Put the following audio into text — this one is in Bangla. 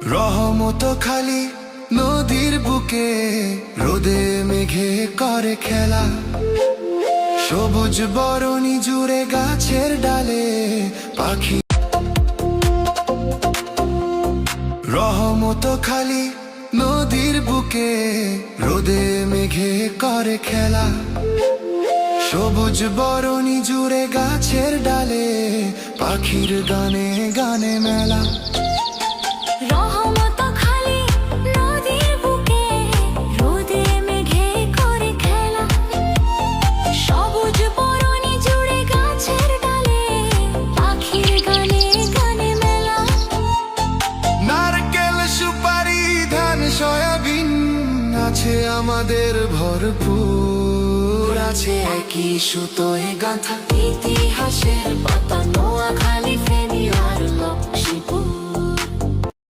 রহমত খালি নদীর বুকে, রোদে মেঘে করে খেলা। সবুজ বরণী জুড়ে গাছের ডালে পাখি। রহমত খালি নদীর বুকে, রোদে মেঘে করে খেলা। সবুজ বরণী জুড়ে গাছের ডালে পাখির গানে গানে মেলা। রহমত খালি নদীর বুকে, রোদে মেঘে করে খেলা। সবুজ বরণী জুড়ে গাছের ডালে পাখির গানে গানে মেলা। নারকেল সুপারি ধান সয়াবিন আছে আমাদের ভরপুর। আছে একই সুতোয় গাঁথা ইতিহাসের পাতা